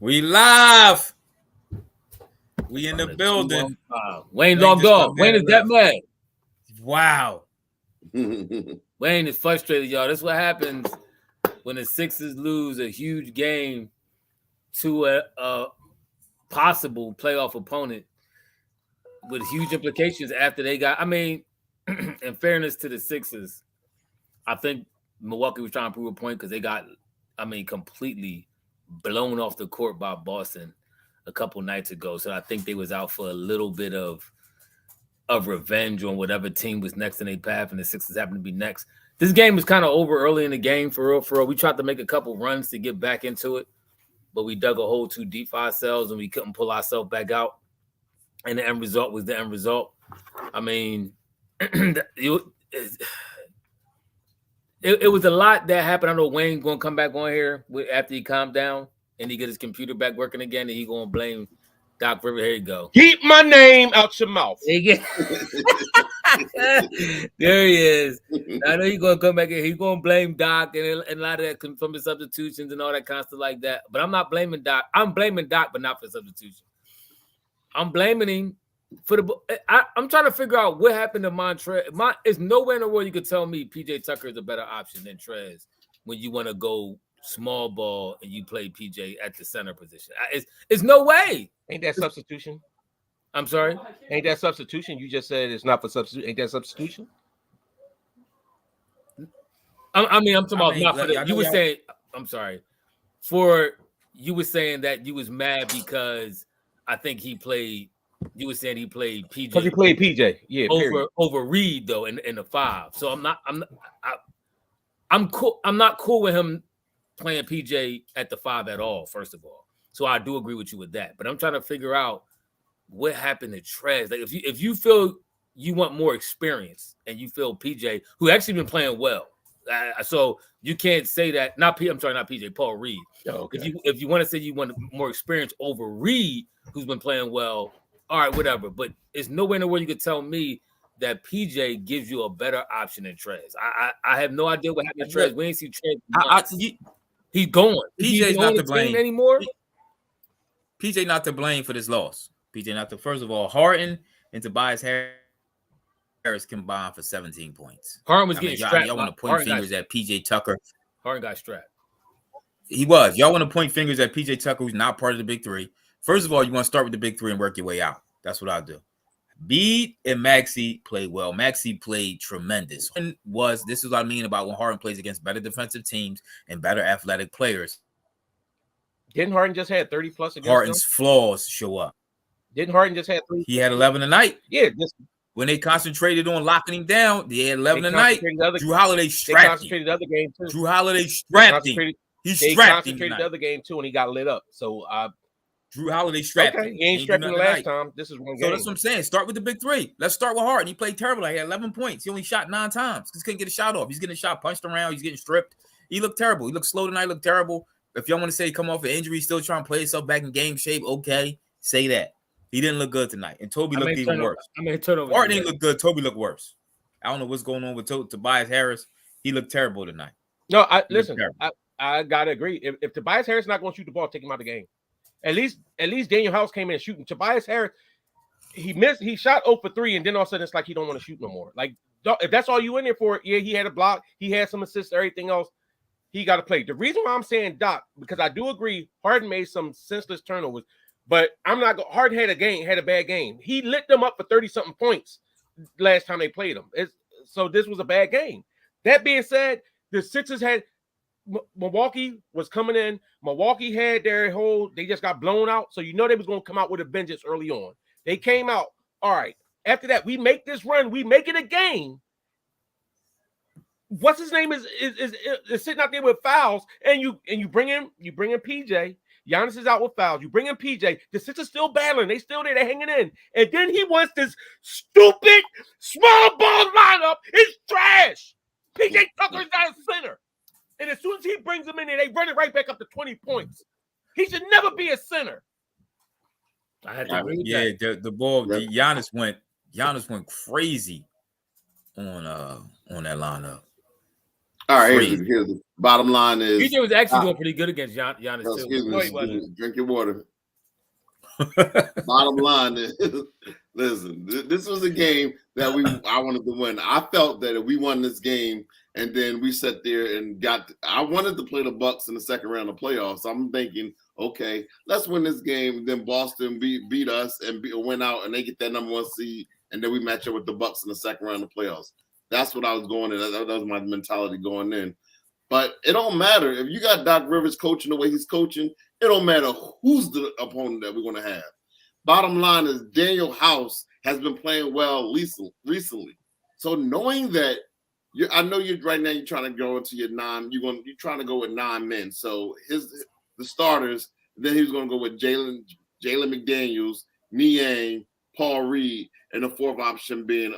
We live. We in the building. Wayne logged off. Wayne is that mad. Wow. Wayne is frustrated, y'all. That's what happens when the Sixers lose a huge game to a possible playoff opponent with huge implications after they got. I mean, in fairness to the Sixers, I think Milwaukee was trying to prove a point because they got, completely blown off the court by Boston a couple nights ago. So I think they was out for a little bit of revenge on whatever team was next in their path, and the Sixers happened to be next. This game was kind of over early in the game, for real, for real. We tried to make a couple runs to get back into it, but we dug a hole too deep for ourselves, and we couldn't pull ourselves back out. And the end result was the end result. I mean, it was a lot that happened. I know Wayne going to come back on here after he calmed down and he get his computer back working again, and he going to blame Doc Rivers. Here you go. Keep my name out your mouth. There he is. I know he's going to come back and he's going to blame Doc and a lot of that from the substitutions and all that kind of stuff like that. But I'm not blaming Doc. I'm blaming Doc, but not for substitution. I'm blaming him for the. I'm trying to figure out what happened to Montrez. There's nowhere in the world you could tell me PJ Tucker is a better option than Trez when you want to go small ball and you play PJ at the center position. It's no way. Ain't that substitution? I'm sorry? Ain't that substitution? You just said it's not for substitution. Ain't that substitution? I'm talking about not for the. You were saying. I'm sorry. You were saying that you was mad because I think he played. You were saying he played PJ. Because he played PJ, yeah. Over Reed though in the 5. So I'm cool. I'm not cool with him playing PJ at the 5 at all. First of all, so I do agree with you with that. But I'm trying to figure out what happened to Trez. Like if you feel you want more experience and you feel PJ, who actually been playing well, so you can't say that. Not PJ. Paul Reed. Oh, okay. If you want to say you want more experience over Reed, who's been playing well, all right, whatever. But it's nowhere in the world you could tell me that PJ gives you a better option than Trez. I have no idea what happened to Trez. We ain't see Trez. He's going. PJ's not to blame anymore. PJ not to blame for this loss. PJ not to. First of all, Harden and Tobias Harris combined for 17 points. Harden was getting strapped. Y'all want to point fingers at PJ Tucker. Harden got strapped. He was. Y'all want to point fingers at PJ Tucker, who's not part of the big 3. First of all, you want to start with the big 3 and work your way out. That's what I do. Bede and Maxey played well. Maxey played tremendous. This is what I mean about when Harden plays against better defensive teams and better athletic players. Didn't Harden just had 30 plus against Harden's them? Flaws show up. Didn't Harden just have 30? He had 11 a night. Yeah. When they concentrated on locking him down, they had 11 a night. Drew Holiday strapped him. They concentrated the other game too. Drew Holiday strapped him. They concentrated the other game too, and he got lit up. So Drew Holiday strapped him. He ain't strapped him last time. This is one game. So that's what I'm saying. Start with the big 3. Let's start with Harden. He played terrible. He had 11 points. He only shot 9 times because he couldn't get a shot off. He's getting a shot punched around. He's getting stripped. He looked terrible. He looked slow tonight. Looked terrible. If y'all want to say he come off an injury, still trying to play himself back in game shape, okay, say that. He didn't look good tonight. And Toby looked even worse. Harden didn't look good. Toby looked worse. I don't know what's going on with Tobias Harris. He looked terrible tonight. No, I gotta agree. If Tobias Harris not going to shoot the ball, take him out of the game. At least Daniel House came in shooting. Tobias Harris, he shot 0 for 3, and then all of a sudden it's like he don't want to shoot no more. Like if that's all you in there for, yeah, he had a block, he had some assists, everything else. He got to play. The reason why I'm saying Doc, because I do agree, Harden made some senseless turnovers, but Harden had a bad game. He lit them up for 30-something points last time they played him. So this was a bad game. That being said, the Sixers had Milwaukee was coming in. Milwaukee had they just got blown out. So you know they was going to come out with a vengeance early on. They came out. All right. After that, we make this run. We make it a game. What's his name is sitting out there with fouls, and you bring in PJ. Giannis is out with fouls. You bring in PJ. The Sixers still battling. They still there. They're hanging in. And then he wants this stupid small ball lineup. It's trash. PJ Tucker's not a center. And as soon as he brings them in there, they run it right back up to 20 points. He should never be a center. I had to agree with that. The ball. Giannis went crazy on that lineup. All right, Free. here's the bottom line is PJ was actually doing pretty good against Giannis too. excuse No, he me, wasn't. drink your water. Bottom line is, listen, this was a game that I wanted to win. I felt that if we won this game and then we sat there and I wanted to play the Bucks in the second round of playoffs. So I'm thinking, okay, let's win this game. Then Boston beat us and went out and they get that number 1 seed. And then we match up with the Bucks in the second round of playoffs. That's what I was going in. That was my mentality going in. But it don't matter. If you got Doc Rivers coaching the way he's coaching, it don't matter who's the opponent that we're going to have. Bottom line is Daniel House has been playing well recently. So knowing that, I know you're right now. You're trying to go into your 9. You're trying to go with 9 men. So the starters. Then he was going to go with Jalen McDaniels, Niang, Paul Reed, and the fourth option being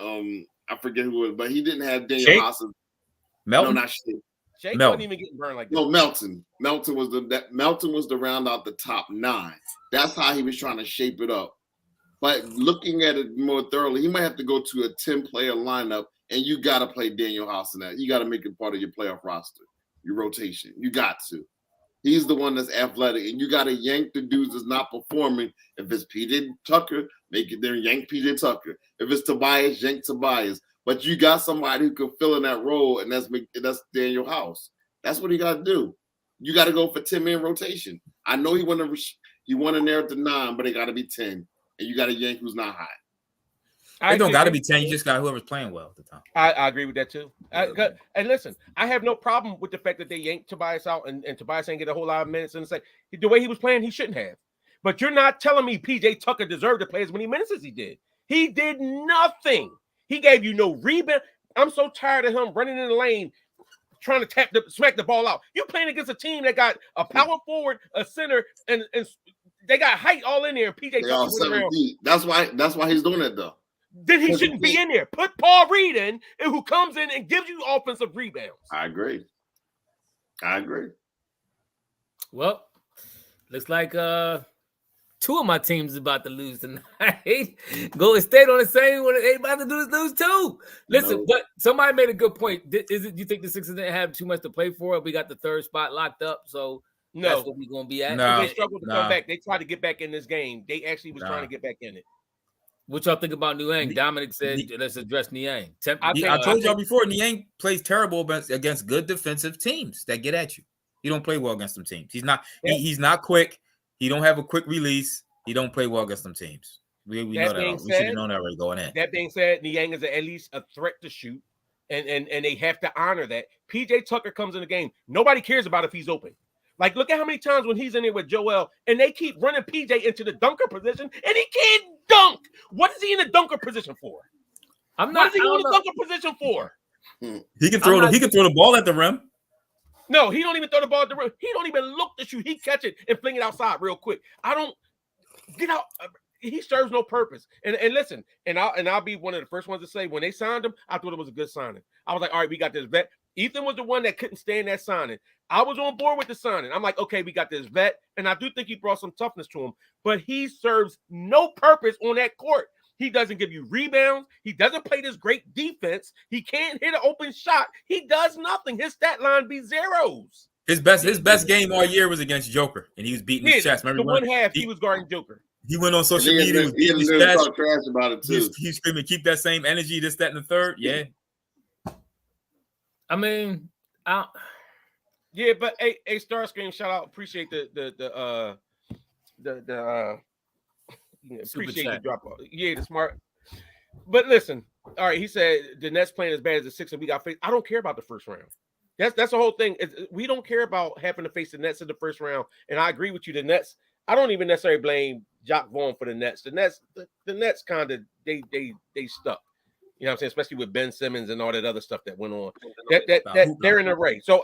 I forget who it was, but he didn't have Daniel House. Melton? No, not Shake. Shake wasn't even getting burned like that. No, Melton. Melton was the round out the top 9. That's how he was trying to shape it up. But looking at it more thoroughly, he might have to go to a 10-player lineup, and you got to play Daniel House in that. You got to make it part of your playoff roster, your rotation. You got to. He's the one that's athletic, and you got to yank the dudes that's not performing. If it's PJ Tucker, make it there, yank PJ Tucker. If it's Tobias, yank Tobias. But you got somebody who can fill in that role, and that's Daniel House. That's what he got to do. You got to go for 10-man rotation. I know he want to narrow it to 9, but it got to be 10, and you got to yank who's not high. It don't got to be 10. You just got whoever's playing well at the time. I agree with that too. And listen, I have no problem with the fact that they yanked Tobias out and Tobias ain't get a whole lot of minutes. And say the way he was playing, he shouldn't have. But you're not telling me PJ Tucker deserved to play as many minutes as he did. He did nothing. He gave you no rebound. I'm so tired of him running in the lane, trying to smack the ball out. You playing against a team that got a power forward, a center, and they got height all in there. And PJ They all 7 feet. That's why he's doing it though. Then he shouldn't be in there. Put Paul Reed in, and who comes in and gives you offensive rebounds. I agree. Well, looks like 2 of my teams is about to lose tonight. Golden State on the same one. They about to lose too. Listen, but somebody made a good point. Do you think the Sixers didn't have too much to play for? We got the 3rd spot locked up, so that's what we're going to be at. No, they struggled to come back. They tried to get back in this game. They actually was trying to get back in it. What y'all think about Niang? Dominic said, let's address Niang. I told y'all before, Niang plays terrible against good defensive teams that get at you. He don't play well against them teams. He's not he's not quick. He don't have a quick release. He don't play well against them teams. We know that. We should have known that already going in. That being said, Niang is at least a threat to shoot, and they have to honor that. PJ Tucker comes in the game. Nobody cares about if he's open. Like, look at how many times when he's in there with Joel, and they keep running PJ into the dunker position, and he can't dunk. What is he in the dunker position for? What is he in the dunker position for? He can throw the ball at the rim. No, he don't even throw the ball at the rim. He don't even look to shoot. He catch it and fling it outside real quick. I don't get out. He serves no purpose. And listen, and I'll be one of the first ones to say when they signed him, I thought it was a good signing. I was like, all right, we got this vet. Ethan was the one that couldn't stand that signing. I was on board with the signing. I'm like, okay, we got this vet, and I do think he brought some toughness to him, but he serves no purpose on that court. He doesn't give you rebounds. He doesn't play this great defense. He can't hit an open shot. He does nothing. His stat line be zeros. His best game all year was against Joker, and he was beating his chest. Remember the one half he was guarding Joker. He went on social media, was beating his chest. Talk trash about it too. He's screaming, "Keep that same energy." This, that, and the third. Yeah. I mean, yeah, but a Starscream, shout out. Appreciate the appreciate the drop off. Yeah, the smart. But listen, all right. He said the Nets playing as bad as the Sixers we got faced. I don't care about the first round. That's the whole thing. We don't care about having to face the Nets in the first round. And I agree with you. The Nets. I don't even necessarily blame Jock Vaughn for the Nets. The Nets kind of they stuck. You know what I'm saying? Especially with Ben Simmons and all that other stuff that went on. That they're in a race. So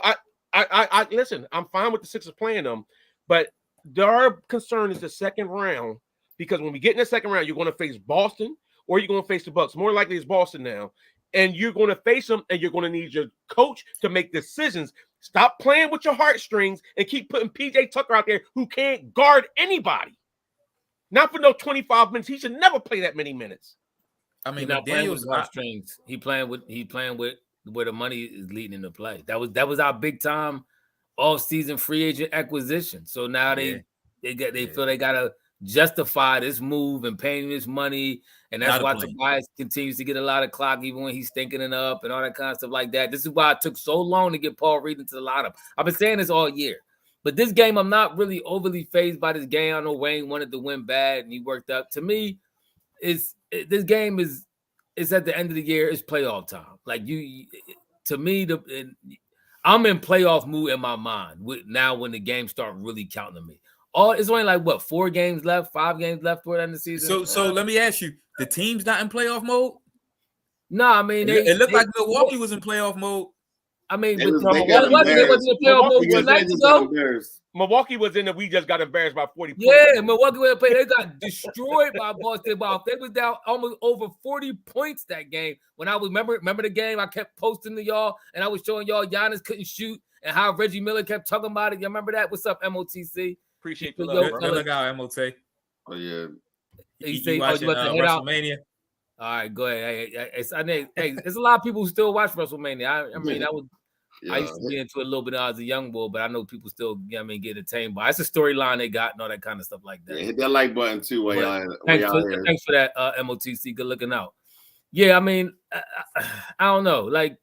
I listen, I'm fine with the Sixers playing them, but our concern is the second round, because when we get in the second round, you're going to face Boston or you're going to face the Bucks. More likely it's Boston now. And you're going to face them, and you're going to need your coach to make decisions. Stop playing with your heartstrings and keep putting PJ Tucker out there who can't guard anybody. Not for no 25 minutes. He should never play that many minutes. I mean, McDaniel's heartstrings. He playing with where the money is leading into play. That was our big time off-season free agent acquisition. So now they feel they gotta justify this move and paying this money, and that's why Tobias continues to get a lot of clock even when he's stinking it up and all that kind of stuff like that. This is why it took so long to get Paul Reed into the lineup. I've been saying this all year. But this game, I'm not really overly fazed by this game. I know Wayne wanted to win bad, and he worked up. To me, this game is at the end of the year. It's playoff time. Like to me, I'm in playoff mood in my mind now when the games start really counting on me. It's only like what 5 games left toward the end of the season. So let me ask you: the team's not in playoff mode? No, I mean it looked like Milwaukee was in playoff mode. I mean, Milwaukee wasn't in playoff mode 2 nights ago. Milwaukee was in the we just got embarrassed by 40 points. Yeah, Milwaukee went play. They got destroyed by Boston. They was down almost over 40 points that game. When I was remember the game, I kept posting to y'all and I was showing y'all Giannis couldn't shoot and how Reggie Miller kept talking about it. You remember that? What's up, MOTC? Appreciate the love. Good look out, MOT. Oh yeah. You watching WrestleMania? All right, go ahead. Hey, there's a lot of people who still watch WrestleMania. I mean, I used to be into it a little bit as a young boy, but I know people still, get entertained by. It's a storyline they got and all that kind of stuff like that. Yeah, hit that like button too. Thanks for that, MOTC. Good looking out. Yeah, I mean, I don't know. Like,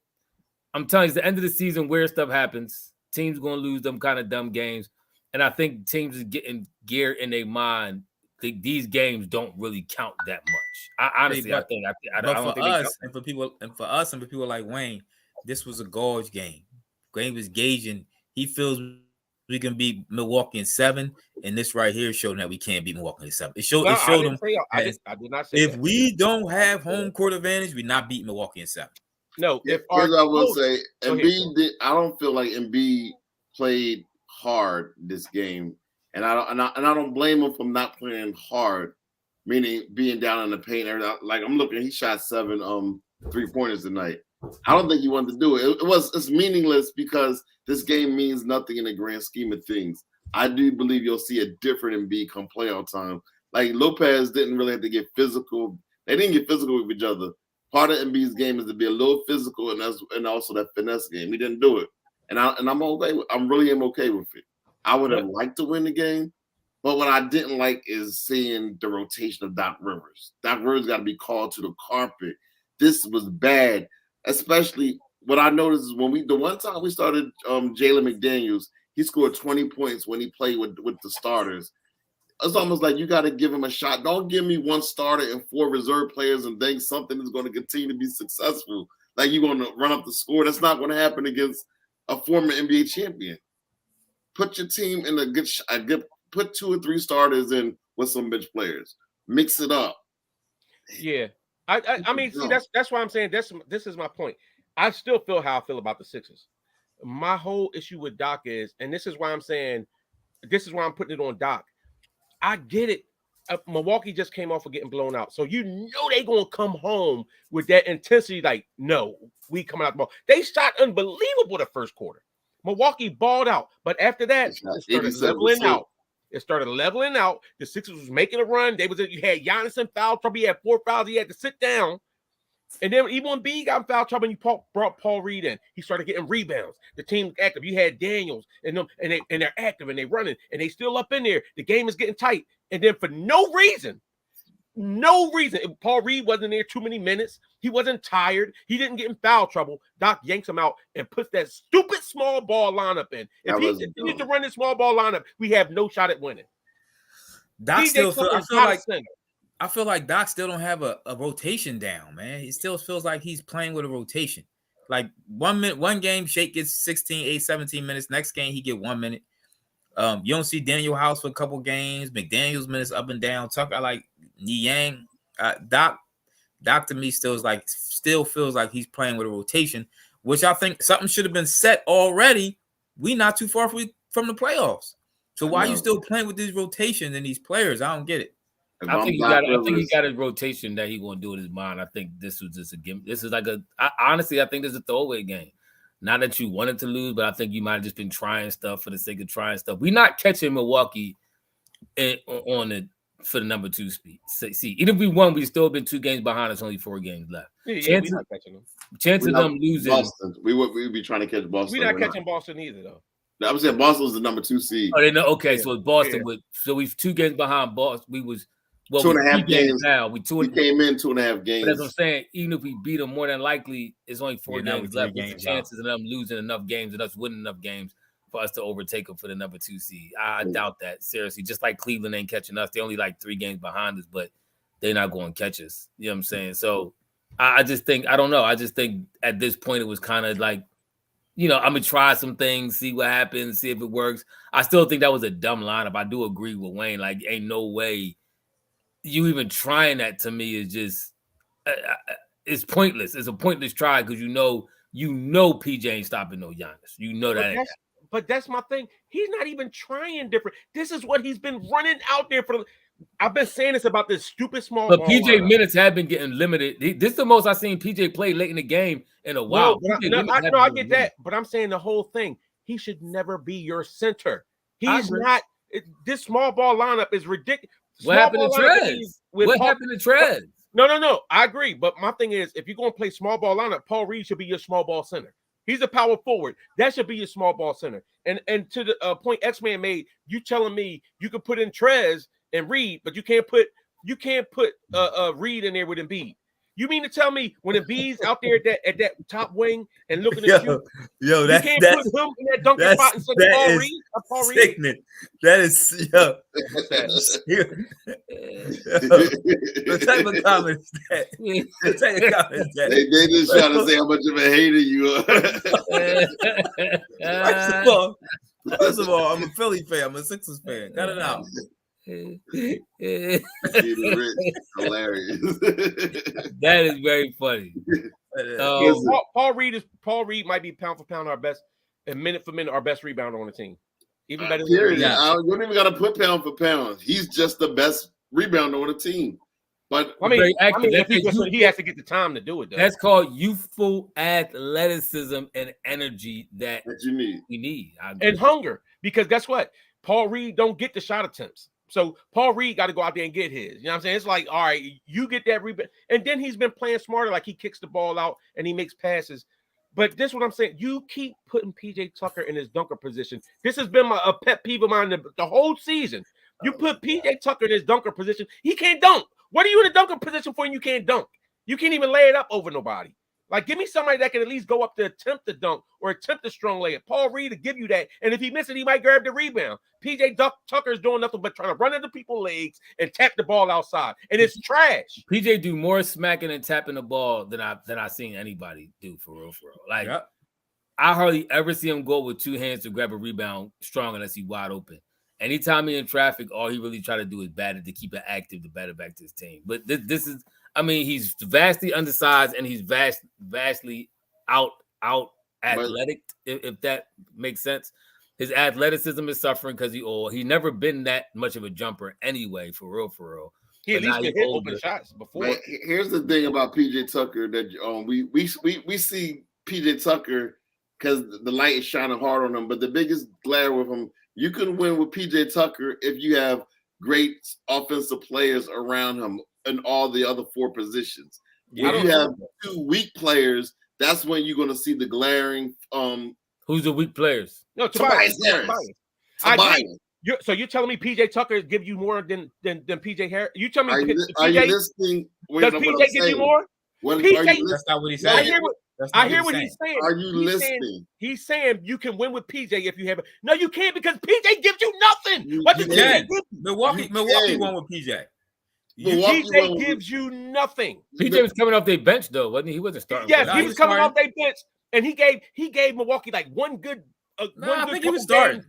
I'm telling you, it's the end of the season, weird stuff happens. Teams going to lose them kind of dumb games. And I think teams is getting geared in their mind. These games don't really count that much. I don't think for people like Wayne, this was a gauge game. Wayne was gauging. He feels we can beat Milwaukee in 7, and this right here showed that we can't beat Milwaukee in 7. It showed them. I did not say if that. we don't have home court advantage, we not beat Milwaukee in 7. No, I will say, Embiid I don't feel like Embiid played hard this game, and I don't blame him for not playing hard, meaning being down in the paint. Like I'm looking, he shot 7 3-pointers tonight. I don't think he wanted to do it. It's meaningless because this game means nothing in the grand scheme of things. I do believe you'll see a different Embiid come playoff time. Like Lopez didn't really have to get physical. They didn't get physical with each other. Part of Embiid's game is to be a little physical and also that finesse game. He didn't do it, and I'm okay. I'm really okay with it. I would have liked to win the game, but what I didn't like is seeing the rotation of Doc Rivers. Doc Rivers got to be called to the carpet. This was bad. Especially what I noticed is the one time we started Jalen McDaniels, he scored 20 points when he played with the starters. It's almost like you got to give him a shot. Don't give me 1 starter and 4 reserve players and think something is going to continue to be successful. Like you're going to run up the score. That's not going to happen against a former NBA champion. Put your team in put 2 or 3 starters in with some bench players. Mix it up. Yeah. I mean, see, that's why I'm saying this is my point. I still feel how I feel about the Sixers. My whole issue with Doc is, and this is why I'm saying, this is why I'm putting it on Doc. I get it. Milwaukee just came off of getting blown out. So you know they're going to come home with that intensity like, no, we coming out the ball. They shot unbelievable the first quarter. Milwaukee balled out. But after that, it started leveling out. It started leveling out. The Sixers was making a run. You had Giannis in foul trouble. He had 4 fouls. He had to sit down. And then even when B got in foul trouble, and you brought Paul Reed in, he started getting rebounds. The team was active. You had Daniels and them, and they're active and they're running and they still up in there. The game is getting tight. And then for no reason, Paul Reed wasn't there too many minutes. He wasn't tired. He didn't get in foul trouble. Doc yanks him out and puts that stupid small ball lineup in. If he continues to run this small ball lineup, we have no shot at winning. Doc I feel like Doc still don't have a rotation down, man. He still feels like he's playing with a rotation. Like 1 minute, one game, Shake gets 17 minutes. Next game, he get 1 minute. You don't see Daniel House for a couple games. McDaniels minutes up and down. Tucker like Niang. Doc to me still feels like he's playing with a rotation, which I think something should have been set already. We not too far from the playoffs. So why are you still playing with these rotations and these players? I don't get it. I think he got his rotation that he going to do in his mind. I think this was just a game. This is like honestly, I think this is a throwaway game. Not that you wanted to lose, but I think you might have just been trying stuff for the sake of trying stuff. We're not catching Milwaukee on the for the number 2 seed. Even if we won, we'd still been 2 games behind us, only 4 games left. Yeah, we're not catching them. Chances of them losing. Boston. We would be trying to catch Boston. We're not catching Boston either, though. I was saying Boston was the number 2 seed. Oh, they know. Okay, Yeah. so Boston Yeah. would. So we've 2 games behind Boston. We was 2.5 games now. We came in 2.5 games. But as I'm saying, even if we beat them, more than likely, it's only 4 now games we're left. 3 What's the games chances of them losing enough games and us winning enough games for us to overtake them for the number 2 seed? I doubt that, seriously. Just like Cleveland ain't catching us. They're only like 3 games behind us, but they're not going to catch us. You know what I'm saying? So I just think, I don't know. I just think at this point it was kind of like, I'm going to try some things, see what happens, see if it works. I still think that was a dumb lineup. I do agree with Wayne. Like, ain't no way you even trying that, to me, is just it's pointless. It's a pointless try because you know PJ ain't stopping no Giannis. You know that. But that's my thing. He's not even trying different. This is what he's been running out there for. I've been saying this about this stupid small ball. But PJ minutes have been getting limited. This is the most I've seen PJ play late in the game in a while. I get that, but I'm saying the whole thing. He should never be your center. He's not. This small ball lineup is ridiculous. What happened to Trez? What happened to Trez? No. I agree. But my thing is, if you're going to play small ball lineup, Paul Reed should be your small ball center. He's a power forward. That should be your small ball center. And to the point X-Man made, you telling me you can put in Trez and Reed, but you can't put Reed in there with Embiid. You mean to tell me when Embiid's out there at that top wing and looking at you can't put him in that dunker spot and say Paul Reed? Sickening. That is What type of comment is that? What type of comment is that? They just trying to say how much of a hater you are. First of all, I'm a Philly fan. I'm a Sixers fan. Cut it out. Hilarious. That is very funny. Paul Reed might be pound for pound our best, and minute for minute our best rebounder on the team. Even better than you don't even got to put pound for pound. He's just the best rebounder on the team. But I mean he has to get the time to do it, though. That's called youthful athleticism and energy that you need. We need and hunger. Because guess what? Paul Reed don't get the shot attempts. So Paul Reed got to go out there and get his. You know what I'm saying? It's like, all right, you get that rebound. And then he's been playing smarter, like he kicks the ball out and he makes passes. But this is what I'm saying. You keep putting PJ Tucker in his dunker position. This has been a pet peeve of mine the whole season. You put PJ Tucker in his dunker position. He can't dunk. What are you in a dunker position for and you can't dunk? You can't even lay it up over nobody. Like, give me somebody that can at least go up to attempt to dunk or attempt a strong layup. Paul Reed will give you that. And if he misses it, he might grab the rebound. PJ Tucker is doing nothing but trying to run into people's legs and tap the ball outside. And it's trash. PJ do more smacking and tapping the ball than I've seen anybody do, for real. Like, I hardly ever see him go with 2 hands to grab a rebound strong unless he's wide open. Anytime he's in traffic, all he really try to do is bat it to keep it active to bat it back to his team. But this is, I mean, he's vastly undersized and he's vastly out athletic, if that makes sense. His athleticism is suffering because he's never been that much of a jumper anyway, for real. He at least can hit open shots before. But here's the thing about PJ Tucker that we see PJ Tucker because the light is shining hard on him. But the biggest glare with him, you can win with PJ Tucker if you have great offensive players around him in all the other 4 positions. If you have 2 weak players, that's when you're going to see the glaring. Who's the weak players? No, Tobias. So you're telling me PJ Tucker gives you more than PJ Harris? You tell me are you listening? Does PJ give you more? That's not what he said. I hear what he's saying. Are you listening? He's saying you can win with PJ if you have it. No, you can't because PJ gives you nothing. What does PJ give you? Milwaukee won with PJ. PJ gives you nothing. PJ was coming off their bench though, wasn't he? He wasn't starting. Yes, he was coming off their bench, and he gave Milwaukee like one good. I think he was starting.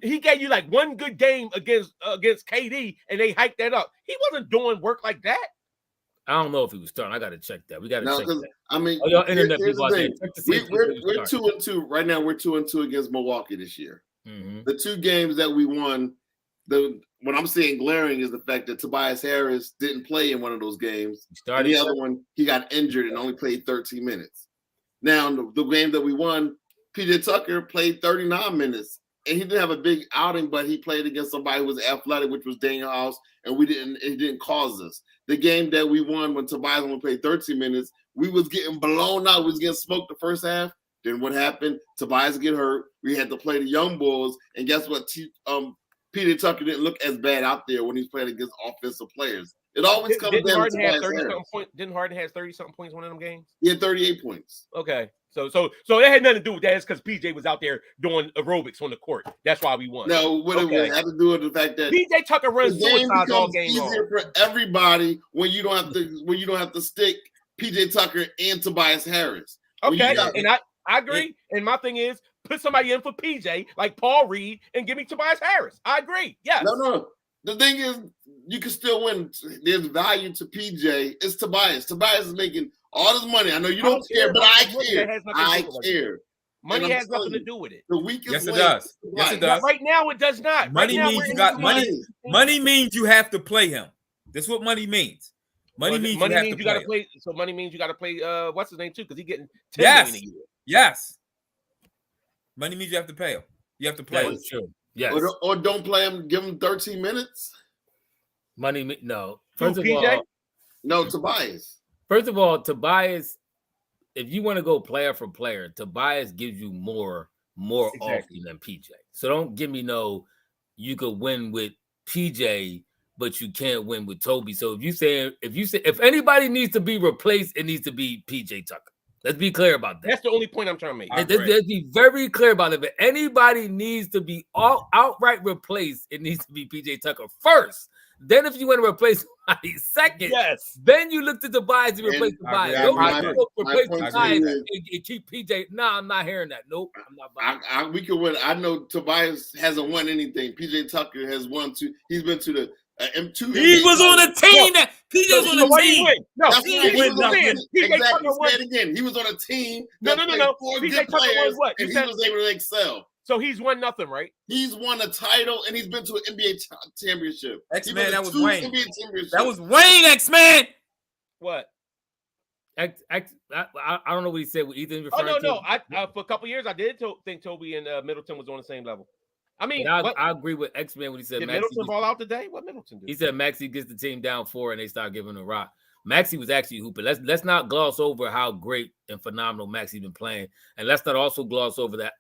He gave you like one good game against KD, and they hyped that up. He wasn't doing work like that. I don't know if he was starting. I got to check that. We got to check that. I mean, y'all internet people out there, we're 2-2 right now. We're 2-2 against Milwaukee this year. Mm-hmm. The 2 games that we won, what I'm saying glaring is the fact that Tobias Harris didn't play in one of those games. And the other one, he got injured and only played 13 minutes. Now, the game that we won, PJ Tucker played 39 minutes and he didn't have a big outing, but he played against somebody who was athletic, which was Daniel House, and it didn't cause us. The game that we won when Tobias only played 13 minutes, we was getting blown out. We was getting smoked the first half. Then what happened? Tobias get hurt. We had to play the young bulls, and guess what? Peter Tucker didn't look as bad out there when he's playing against offensive players. It always comes down to Tobias Harris. Didn't Harden have 30-something points one of them games? He had 38 points. Okay. So it had nothing to do with that. It's because PJ was out there doing aerobics on the court. That's why we won. No, what it had to do with the fact that PJ Tucker runs suicides all game long. Easier for everybody when you don't have to stick PJ Tucker and Tobias Harris. Okay, and I agree. And my thing is put somebody in for PJ like Paul Reed and give me Tobias Harris. I agree. Yes. No. The thing is, you can still win. There's value to PJ. It's Tobias. Tobias is making all this money. I know you don't care, but I care. I care. Money has nothing to do with it. The weakest yes, it does. Yes, it does. Right now, it does not. Money means you got money. Money means you have to play him. That's what money means. Money means you got to play. So money means you got to play. What's his name too? Because he's getting $10 million a year. Yes. Money means you have to pay him. You have to play him. Sure. Yes. Or don't play him. Give him 13 minutes. No. Tobias. First of all, Tobias. If you want to go player for player, Tobias gives you more often than PJ. So don't give me you could win with PJ, but you can't win with Toby. So if you say if anybody needs to be replaced, it needs to be PJ Tucker. Let's be clear about that. That's the only point I'm trying to make. Let's be very clear about it. If anybody needs to be outright replaced, it needs to be PJ Tucker first. Then if you want to replace somebody second, yes. Then you look to Tobias to replace Tobias. Replace Tobias and keep PJ. No, I'm not hearing that. Nope, I'm not buying we could win. I know Tobias hasn't won anything. PJ Tucker has won two. He's been to the M2. He was on a team that PJ was on a team. He was nothing. Exactly. Say it again. He was on a team. No. PJ Tucker was what? And he was able to excel. So he's won nothing, right? He's won a title and he's been to an NBA championship. X-Man, that was Wayne. That was Wayne, X-Man. What? I don't know what he said with Ethan. No. I for a couple years I did think Toby and Middleton was on the same level. I mean, I agree with X-Man when he said did Middleton ball out today. What Middleton do? He said Maxey gets the team down 4 and they start giving him a rock. Maxey was actually hooping. Let's not gloss over how great and phenomenal Maxey's been playing, and let's not also gloss over that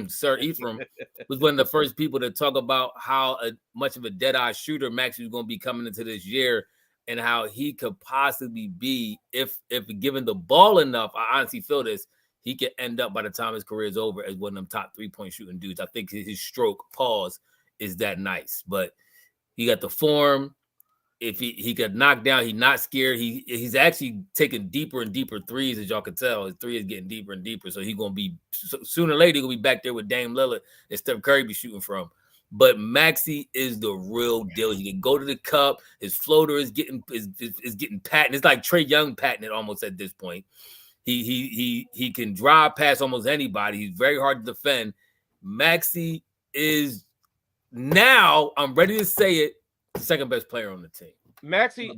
Sir Ephraim, was one of the first people to talk about how much of a dead-eye shooter Maxey was going to be coming into this year, and how he could possibly be if given the ball enough. I honestly feel this. He could end up by the time his career is over as one of them top 3-point shooting dudes. I think his stroke pause is that nice, but he got the form. If he got knocked down, he's not scared. He's actually taking deeper and deeper threes, as y'all can tell. His three is getting deeper and deeper. So he's gonna be sooner or later he's gonna be back there with Dame Lillard and Steph Curry be shooting from. But Maxey is the real deal. He can go to the cup. His floater is getting patent. It's like Trae Young patented almost at this point. He can drive past almost anybody. He's very hard to defend. Maxey is now, I'm ready to say it, second best player on the team. Maxey,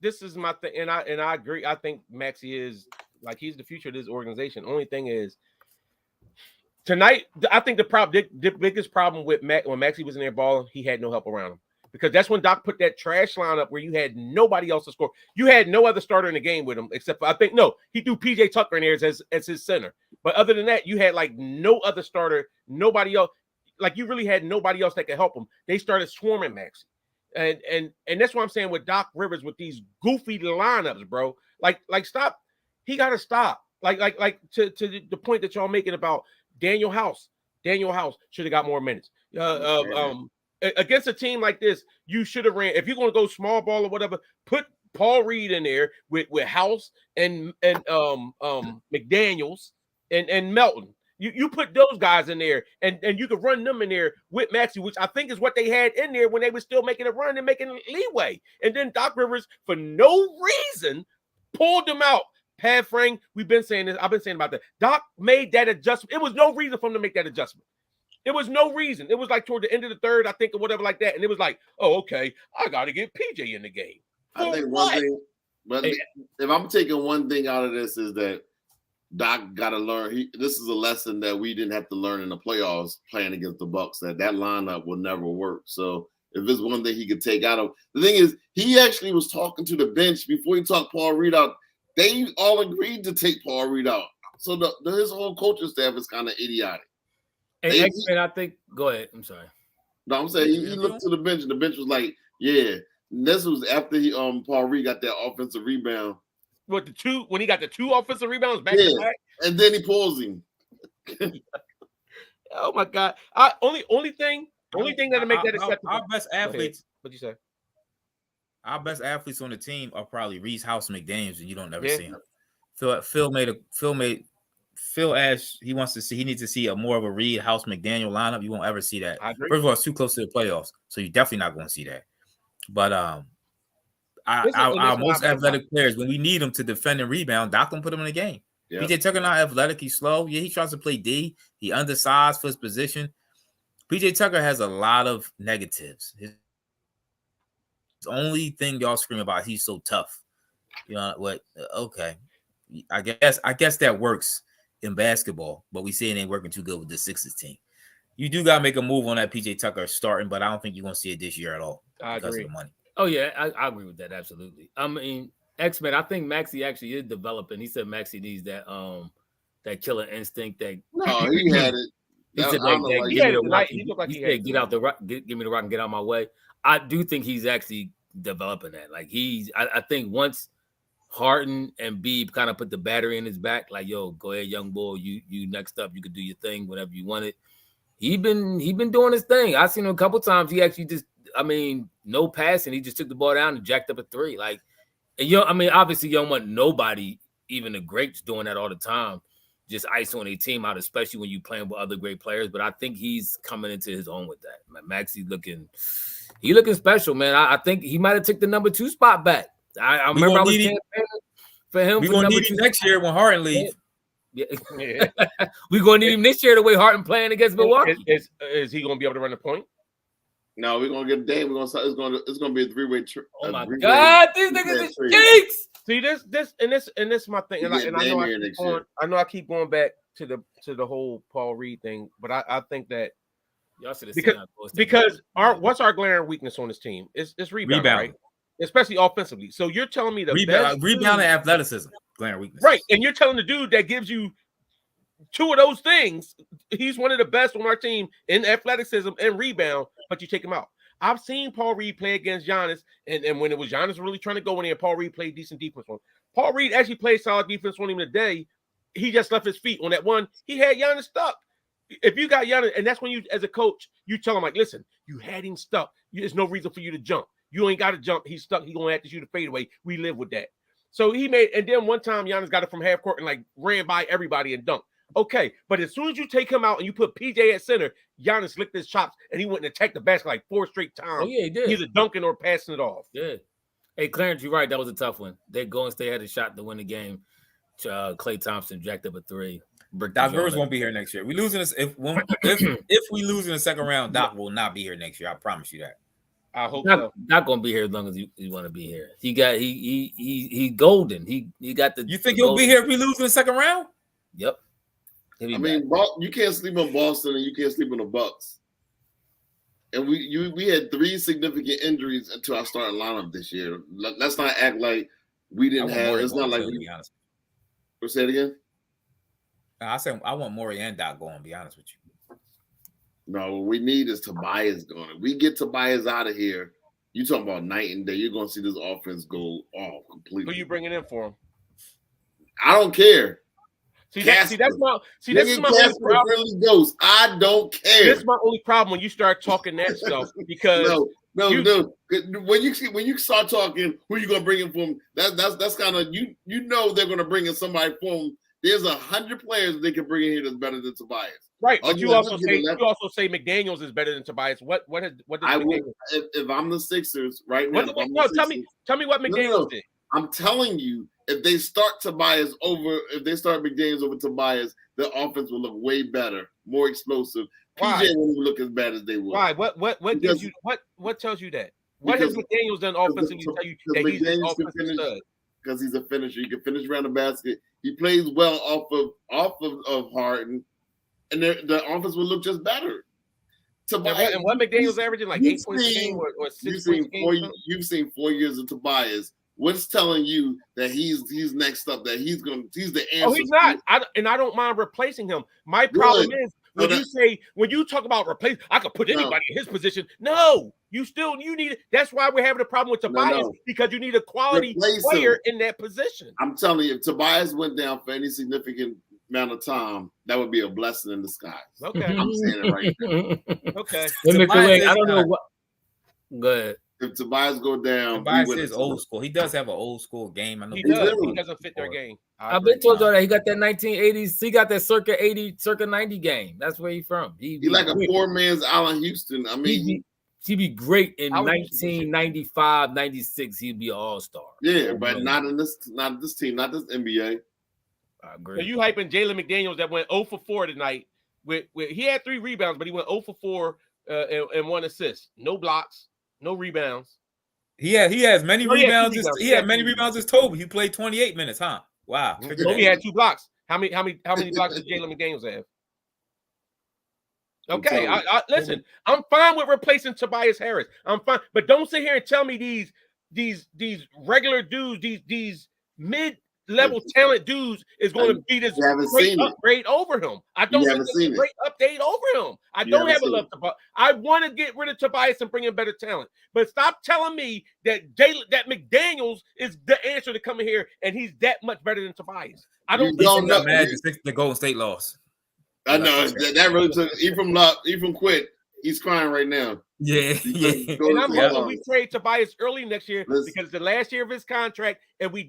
this is my thing, and I agree. I think Maxey is he's the future of this organization. Only thing is tonight, I think the biggest problem with when Maxey was in there balling, he had no help around him. Because that's when Doc put that trash line up where you had nobody else to score. You had no other starter in the game with him except for, he threw PJ Tucker in there as his center. But other than that, you had no other starter, nobody else. You really had nobody else that could help him. They started swarming Maxey. And that's what I'm saying with Doc Rivers with these goofy lineups, bro. Stop. He got to stop. To the point that y'all making about Daniel House. Daniel House should have got more minutes. Against a team like this, you should have ran. If you're going to go small ball or whatever, put Paul Reed in there with House and McDaniels and Melton. You put those guys in there, and you could run them in there with Maxey, which I think is what they had in there when they were still making a run and making leeway. And then Doc Rivers, for no reason, pulled them out. Pat Frank, we've been saying this. I've been saying about that. Doc made that adjustment. It was no reason for him to make that adjustment. It was no reason. It was toward the end of the third, I think, or whatever like that. And it was oh, okay, I got to get PJ in the game. I think one thing, but if I'm taking one thing out of this is that Doc got to learn. This is a lesson that we didn't have to learn in the playoffs playing against the Bucks. That lineup will never work. So if there's one thing he could take out of, the thing is, he actually was talking to the bench before he talked Paul Reed out. They all agreed to take Paul Reed out. So his whole coaching staff is kind of idiotic. And X-Men, I think. Go ahead. I'm sorry. No, I'm saying he looked to the bench, and the bench was like, "Yeah." And this was after Paul Reed got that offensive rebound. What when he got the 2 offensive rebounds back to back, and then he pulls him. Oh my God! Only thing that'll make that acceptable. Our best athletes. What'd you say? Our best athletes on the team are probably Reese House, McDaniels, and you don't never see him. Phil Ash, he needs to see more of a Reed House McDaniel lineup. You won't ever see that. First of all, it's too close to the playoffs, so you're definitely not going to see that. But our most athletic players, when we need them to defend and rebound, Doc can put them in the game. Yeah. PJ Tucker not athletic, he's slow. Yeah, he tries to play D. He undersized for his position. PJ Tucker has a lot of negatives. His only thing y'all scream about, he's so tough. You know what? Okay, I guess that works in basketball, but we see it ain't working too good with the Sixers team. You do gotta make a move on that PJ Tucker starting, but I don't think you're gonna see it this year at all because of the money. Oh yeah, I agree with that absolutely. I mean, X-Men, I think Maxey actually is developing. He said Maxey needs that killer instinct. That no, he had it. He said get out the rock, give me the rock and get out of my way. I do think he's actually developing that. Like I think once Harden and Beeb kind of put the battery in his back, like, yo, go ahead, young boy, you next up, you could do your thing, whatever you wanted. He been doing his thing. I've seen him a couple times. He actually just, no passing. He just took the ball down and jacked up a 3. Like, and obviously you don't want nobody, even the greats, doing that all the time. Just ISOing a team out, especially when you're playing with other great players. But I think he's coming into his own with that. Maxey looking special, man. I think he might have took the number 2 spot back. I remember I was campaigning for him. We're going to need him next year when Harden leaves. Yeah. We're going to need him this year the way Harden playing against Milwaukee. Is he going to be able to run the point? No, we're going to get a day. It's going to be a 3-way trip. Oh, my God. These niggas is cheeks. See, this is my thing. And I know I keep going back to the whole Paul Reed thing, but I think that y'all should have because what's our glaring weakness on this team? It's rebound, right? Especially offensively. So you're telling me rebound and athleticism, glaring weakness. Right. And you're telling the dude that gives you 2 of those things, he's one of the best on our team in athleticism and rebound, but you take him out. I've seen Paul Reed play against Giannis, and when it was Giannis really trying to go in there, Paul Reed played decent defense on him. Paul Reed actually played solid defense on him today. He just left his feet on that one. He had Giannis stuck. If you got Giannis, and that's when you, as a coach, you tell him, like, listen, you had him stuck. There's no reason for you to jump. You ain't got to jump. He's stuck. He's going to have to shoot a fadeaway. We live with that. So he made, and then one time Giannis got it from half court and like ran by everybody and dunked. Okay, but as soon as you take him out and you put PJ at center, Giannis licked his chops and he went and attacked the basket like 4 straight times. Oh, yeah, he did. Either dunking or passing it off. Yeah. Hey, Clarence, you're right. That was a tough one. They Golden State had a shot to win the game. Klay Thompson jacked up a 3. Doc Rivers won't be here next year. We losing this if we lose in the second round. Doc will not be here next year. I promise you that. I hope so. Not gonna be here as long as you want to be here. He golden. He got the. You think he'll be here if we lose in the second round? Yep. You can't sleep on Boston and you can't sleep on the Bucks. And we had 3 significant injuries into our starting lineup this year. Let's not act like we didn't have. It's not like we. Say it again. I said I want Morey and Doc going. To be honest with you. No, what we need is Tobias going. If we get Tobias out of here, you talking about night and day. You're going to see this offense go off completely. Who you bringing in for him? I don't care. This is my only problem. Really goes. I don't care. This is my only problem when you start talking that stuff because no. When you start talking, who you gonna bring in for him? That's kind of you know they're gonna bring in somebody for him. There's 100 players they can bring in here that's better than Tobias. Right, but you also say McDaniels is better than Tobias. What does McDaniels? If I'm the Sixers right now, tell me what McDaniels did. I'm telling you, if they start McDaniels over Tobias, the offense will look way better, more explosive. Why? PJ won't look as bad as they will. Why? What tells you that? What has McDaniels done offensively to tell you that he's an offensive stud? Because he's a finisher. He can finish around the basket. He plays well off of Harden, and the offense will look just better. Tobias, and what McDaniel's averaging like 8 points a game or 6 points a game? You've seen 4 years of Tobias. What's telling you that he's next up? That he's the answer? Oh, he's not. I don't mind replacing him. My problem is when you talk about replace, I could put anybody in his position. No, you need it. That's why we're having a problem with Tobias because you need a quality player in that position. I'm telling you, if Tobias went down for any significant amount of time, that would be a blessing in disguise. Okay, I'm saying it right now. Okay, I don't know what. Go ahead. If Tobias go down, Tobias is old school. He does have an old school game. I know he does. He doesn't fit their game. I've been told you that he got that 1980s. He got that circa 80, circa 90 game. That's where he's from. He like a poor man's Allen Houston. I mean, he'd be great in 1995, 96. He'd be an all-star. Yeah, but not this team, not this NBA. I agree. So you hyping Jalen McDaniels that went 0 for 4 tonight. With he had 3 rebounds, but he went 0 for 4 and 1 assist. No blocks, no rebounds. He has many rebounds. He had many rebounds as Toby. He played 28 minutes, huh? Wow. Toby had 2 blocks. How many blocks did Jalen McDaniels have? Okay, listen. I'm fine with replacing Tobias Harris. I'm fine, but don't sit here and tell me these regular dudes, these mid-level talent dudes is going to be this great upgrade over him. I don't think it's a great update over him. I don't have a love to. I want to get rid of Tobias and bring in better talent. But stop telling me that McDaniels is the answer to come in here and he's that much better than Tobias. I don't think mad the Golden State loss. I know that really took Ephraim quit. He's crying right now. Yeah. And I'm hoping we trade Tobias early next year because the last year of his contract, and we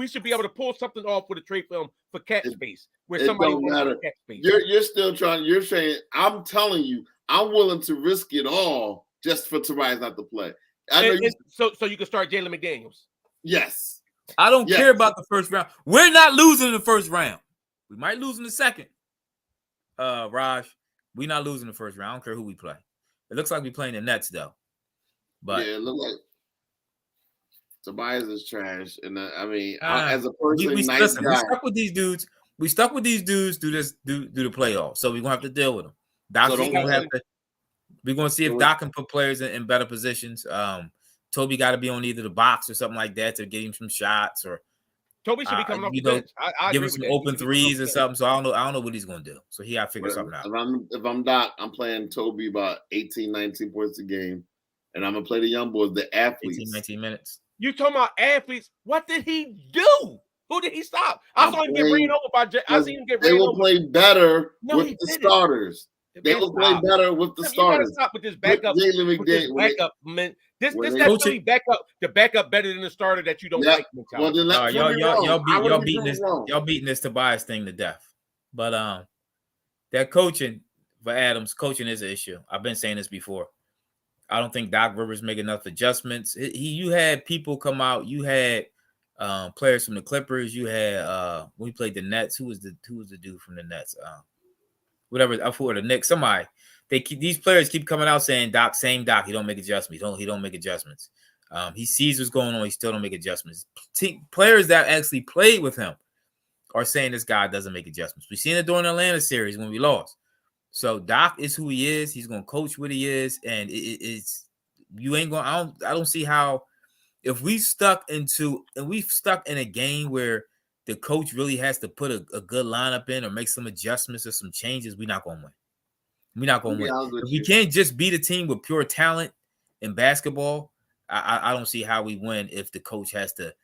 should be able to pull something off with a trade film for cap space where somebody don't matter. Cap space. You're still trying. You're saying I'm telling you, I'm willing to risk it all just for Tobias not to play. So you can start Jalen McDaniels. Yes. I don't care about the first round. We're not losing in the first round. We might lose in the second. Raj, we're not losing the first round. I don't care who we play. It looks like we're playing the Nets though. But yeah, it looks like Tobias is trash. And as a person, we stuck with these dudes. We stuck with these dudes do the playoffs. So we're gonna have to deal with them. We're gonna see if Doc can put players in better positions. Toby got to be on either the box or something like that to get him some shots, or Toby should be coming off the bench. I give him some open threes or something. So I don't know what he's gonna do. So he got to figure something out. If I'm Doc, I'm playing Toby about 18, 19 points a game, and I'm gonna play the young boys, the athletes. 18, 19 minutes. You talking about athletes? What did he do? Who did he stop? I saw him get ran over by. I seen him get ran over. They will play better with the starters. They will play better with the starters. Stop with this backup. Backup, man. This definitely backup better than the starter that you don't like. Well, then y'all beating this Tobias thing to death. But that coaching for Adams, coaching is an issue. I've been saying this before. I don't think Doc Rivers make enough adjustments. You had people come out. You had players from the Clippers. You had when we played the Nets. Who was the dude from the Nets? Whatever. I forgot the Knicks. Somebody. These players keep coming out saying Doc, same Doc. He don't make adjustments. He don't make adjustments. He sees what's going on. He still don't make adjustments. Players that actually played with him are saying this guy doesn't make adjustments. We've seen it during the Atlanta series when we lost. So Doc is who he is. He's going to coach what he is, and it's you ain't going. I don't see how if we stuck in a game where the coach really has to put a good lineup in or make some adjustments or some changes, we're not going to win. We're not going to win. If we can't just beat a team with pure talent in basketball, I don't see how we win if the coach has to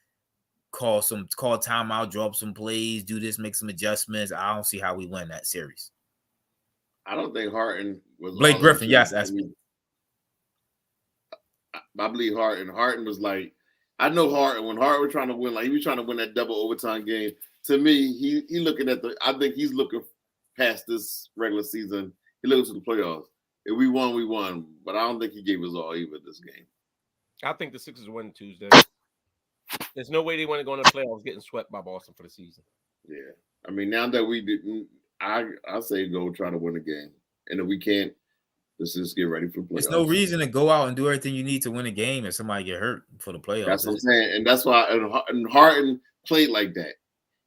call timeout, draw up some plays, do this, make some adjustments. I don't see how we win that series. I don't think Harden was Blake Griffin. Yes, that's me. I believe Harden. Harden was like, I know Harden. When Harden was trying to win, like he was trying to win that double overtime game. To me, he looking at I think he's looking past this regular season. He looks to the playoffs. If we won, we won. But I don't think he gave us all either this game. I think the Sixers win Tuesday. There's no way they want to go in the playoffs getting swept by Boston for the season. Yeah. I mean, now that we didn't, I say go try to win a game. And if we can't, let's just get ready for the playoffs. There's no reason to go out and do everything you need to win a game if somebody get hurt for the playoffs. That's what I'm saying. And that's why and Harden played like that.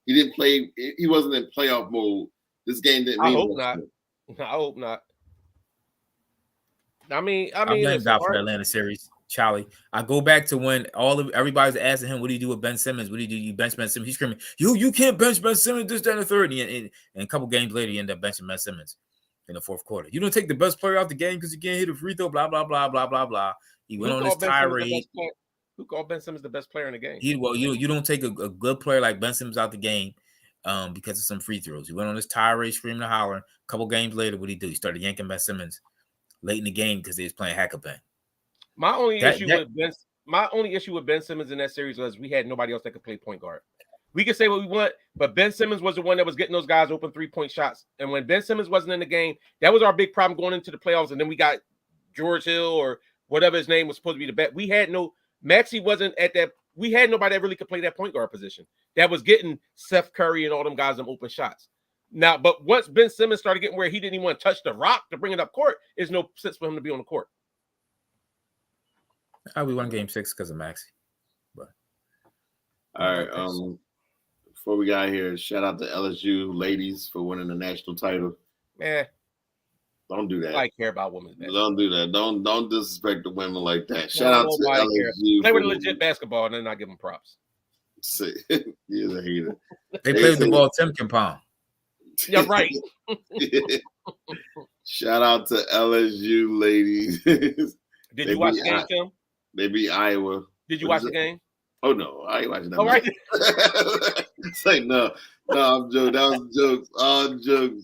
He didn't play. He wasn't in playoff mode. This game didn't mean. I hope not. I hope not. I mean, I blame listen, God for the Atlanta series, Charlie. I go back to when everybody's asking him, "What do you do with Ben Simmons? What do you do? You bench Ben Simmons?" He's screaming, "You can't bench Ben Simmons." This, that, and the third. And a couple games later, he ended up benching Ben Simmons in the fourth quarter. You don't take the best player out the game because you can't hit a free throw. Blah blah blah blah blah blah. He went on his tirade. Who called Ben Simmons the best player in the game? You don't take a good player like Ben Simmons out the game because of some free throws. He went on his tirade, screaming and hollering. A couple games later, what did he do? He started yanking Ben Simmons late in the game because they was playing hack-a-bang. My only issue with Ben Simmons in that series was we had nobody else that could play point guard. We can say what we want, but Ben Simmons was the one that was getting those guys open 3-point shots. And when Ben Simmons wasn't in the game, that was our big problem going into the playoffs. And then we got George Hill or whatever his name was supposed to be the best. We had no Maxey wasn't at that. We had nobody that really could play that point guard position that was getting Seth Curry and all them guys them open shots. Now, but once Ben Simmons started getting where he didn't even want to touch the rock to bring it up court, there's no sense for him to be on the court. We won game 6 because of Maxey. But all right. Before we got here, shout out to LSU ladies for winning the national title. Don't do that. I care about women's basketball. Don't do that. Don't disrespect the women like that. Shout out to LSU. Play with legit basketball and then I give them props. See, he's a hater. They play with the ball Tim can pound. Yeah, right. Shout out to LSU ladies. Did you watch the game, Tim? They beat Iowa. Did you watch the game? Oh no, I ain't watching that. All right. It's like no, I'm joking. That was jokes. All jokes.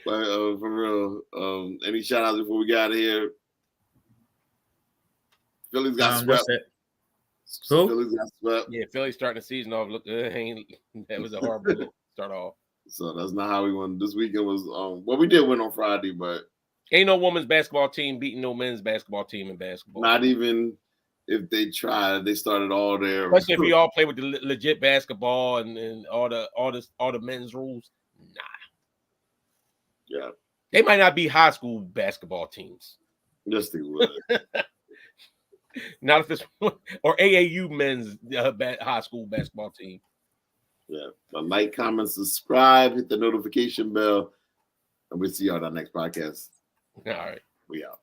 But for real, any shout outs before we got out of here? Philly's got swept. Philly's got swept. Yeah, Philly's starting the season off. Look, that was a horrible start off. So that's not how we won. This weekend was well, we did win on Friday, but ain't no women's basketball team beating no men's basketball team in basketball. Not even if they tried. They started all their. Especially if we all play with the legit basketball and all the men's rules. Nah. Yeah. They might not be high school basketball teams. Yes, they would. Not if it's or AAU men's high school basketball team. Yeah. But like, comment, subscribe, hit the notification bell, and we'll see y'all on our next podcast. All right. We out.